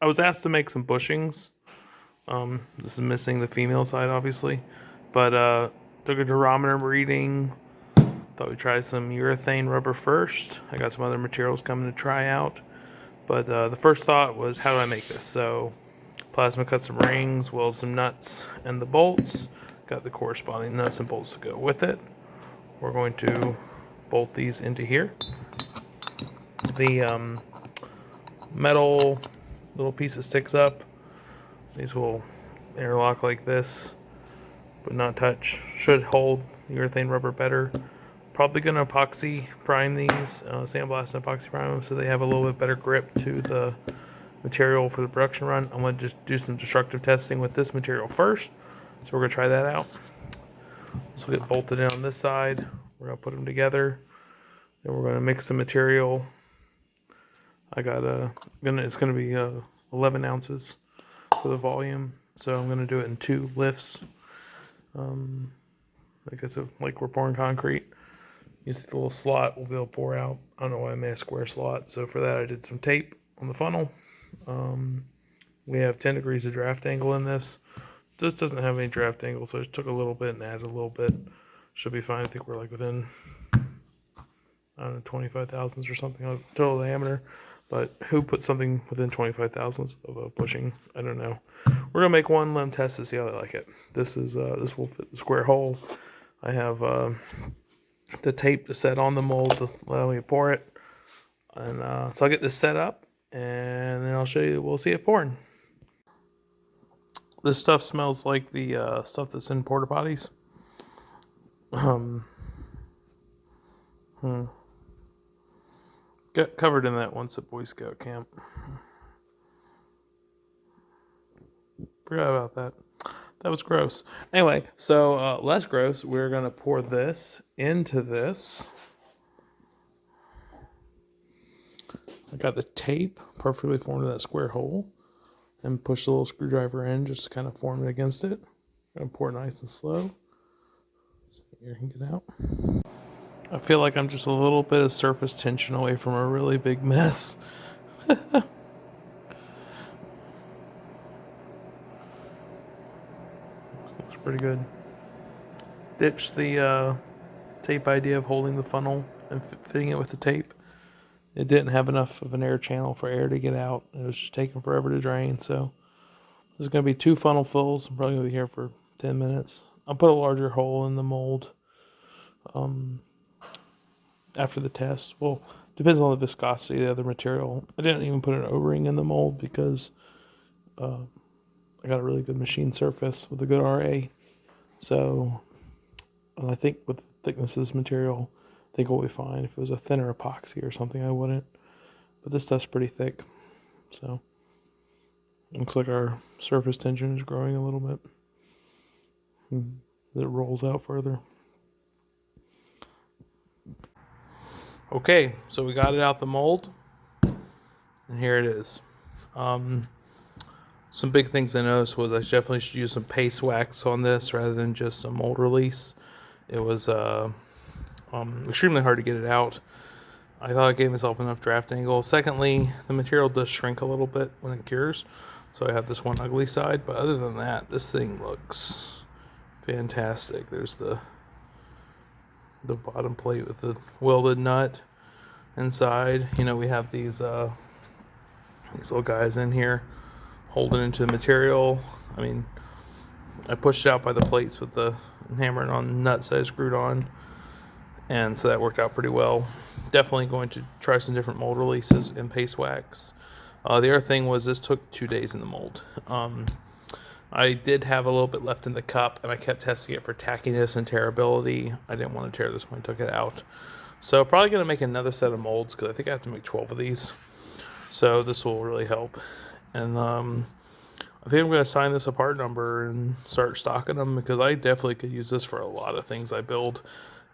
I was asked to make some bushings. This is missing the female side, obviously, but took a durometer reading. Thought we'd try some urethane rubber first. I got some other materials coming to try out, but the first thought was, how do I make this? So, plasma cut some rings, weld some nuts and the bolts. Got the corresponding nuts and bolts to go with it. We're going to bolt these into here. The metal little piece that sticks up, these will interlock like this, but not touch. Should hold urethane rubber better. Probably gonna epoxy prime these, sandblast and epoxy prime them so they have a little bit better grip to the material for the production run. I'm gonna just do some destructive testing with this material first, so we're gonna try that out. This will get bolted in on this side. We're gonna put them together, and we're gonna mix the material. I got it's gonna be 11 ounces for the volume, so I'm gonna do it in 2 lifts. Like I said, like we're pouring concrete. You see the little slot we'll be able to pour out. I don't know why I made a square slot, so for that I did some tape on the funnel. We have 10 degrees of draft angle in this. This doesn't have any draft angle, so I just took a little bit and added a little bit. Should be fine. I think we're like within, I don't know, 25 thousandths or something of total diameter. But who put something within 25 thousandths of a bushing? I don't know. We're gonna make one limb test to see how they like it. This will fit the square hole. I have the tape to set on the mold to allow me to pour it, and so I'll get this set up, and then I'll show you. We'll see it pouring. This stuff smells like the stuff that's in porta potties. Got covered in that once at Boy Scout camp. Forgot about that. That was gross. Anyway, so less gross. We're gonna pour this into this. I got the tape perfectly formed in that square hole, and push the little screwdriver in just to kind of form it against it. I'm gonna pour nice and slow, so air can get out. I feel like I'm just a little bit of surface tension away from a really big mess. Looks pretty good. Ditch the tape idea of holding the funnel and fitting it with the tape. It didn't have enough of an air channel for air to get out. It was just taking forever to drain. So there's going to be 2 funnel fills. I'm probably going to be here for 10 minutes. I'll put a larger hole in the mold after the test. Well, depends on the viscosity of the other material. I didn't even put an O-ring in the mold because I got a really good machine surface with a good RA. So I think with the thickness of this material, I think it'll be fine. If it was a thinner epoxy or something, I wouldn't. But this stuff's pretty thick. So looks like our surface tension is growing a little bit. It rolls out further. Okay, so we got it out the mold, and here it is. Some big things I noticed was I definitely should use some paste wax on this rather than just some mold release. It was extremely hard to get it out. I thought I gave myself enough draft angle. Secondly, the material does shrink a little bit when it cures, so I have this one ugly side, but other than that, this thing looks fantastic. There's the bottom plate with the welded nut inside. You know, we have these little guys in here holding into the material. I mean, I pushed it out by the plates with the hammering on nuts that I screwed on, and so that worked out pretty well. Definitely going to try some different mold releases in paste wax. The other thing was this took 2 days in the mold. I did have a little bit left in the cup, and I kept testing it for tackiness and tearability. I didn't want to tear this when I took it out. So probably going to make another set of molds because I think I have to make 12 of these. So this will really help. And I think I'm going to sign this a part number and start stocking them because I definitely could use this for a lot of things I build.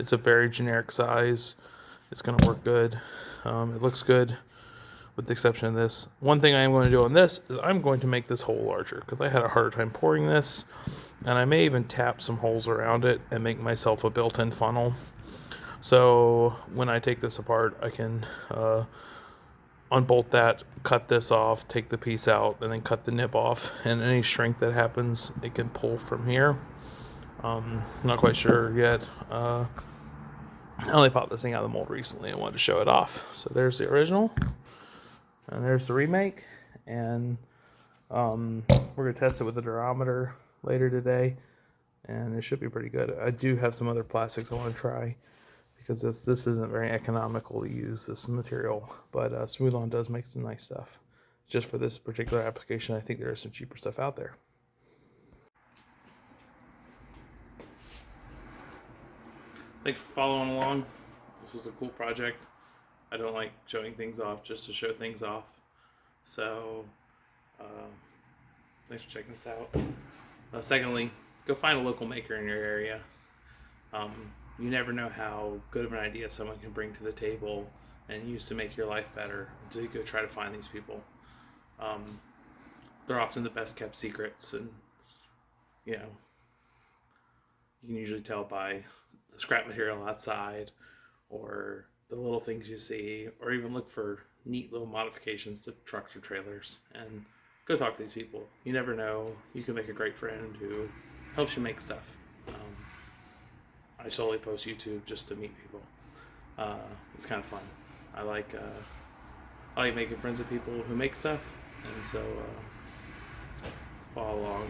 It's a very generic size. It's going to work good. It looks good, with the exception of this. One thing I am going to do on this is I'm going to make this hole larger because I had a harder time pouring this, and I may even tap some holes around it and make myself a built-in funnel. So when I take this apart, I can, unbolt that, cut this off, take the piece out, and then cut the nib off. And any shrink that happens, it can pull from here. Not quite sure yet. I only popped this thing out of the mold recently and wanted to show it off. So there's the original, and there's the remake. And we're going to test it with the durometer later today, and it should be pretty good. I do have some other plastics I want to try, because this isn't very economical to use, this material, but Smooth-On does make some nice stuff. Just for this particular application, I think there is some cheaper stuff out there. Thanks for following along. This was a cool project. I don't like showing things off just to show things off. So, thanks for checking this out. Secondly, go find a local maker in your area. You never know how good of an idea someone can bring to the table and use to make your life better until you go try to find these people. They're often the best kept secrets, and you can usually tell by the scrap material outside, or the little things you see, or even look for neat little modifications to trucks or trailers, and go talk to these people. You never know, you can make a great friend who helps you make stuff. I solely post YouTube just to meet people. It's kind of fun. I like making friends with people who make stuff, and so follow along.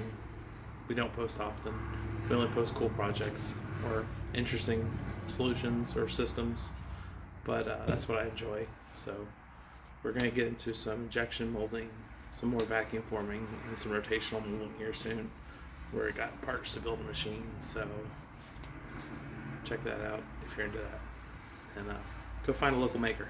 We don't post often. We only post cool projects or interesting solutions or systems, but that's what I enjoy. So we're going to get into some injection molding, some more vacuum forming, and some rotational molding here soon. Where I got parts to build a machine, so check that out if you're into that, and go find a local maker.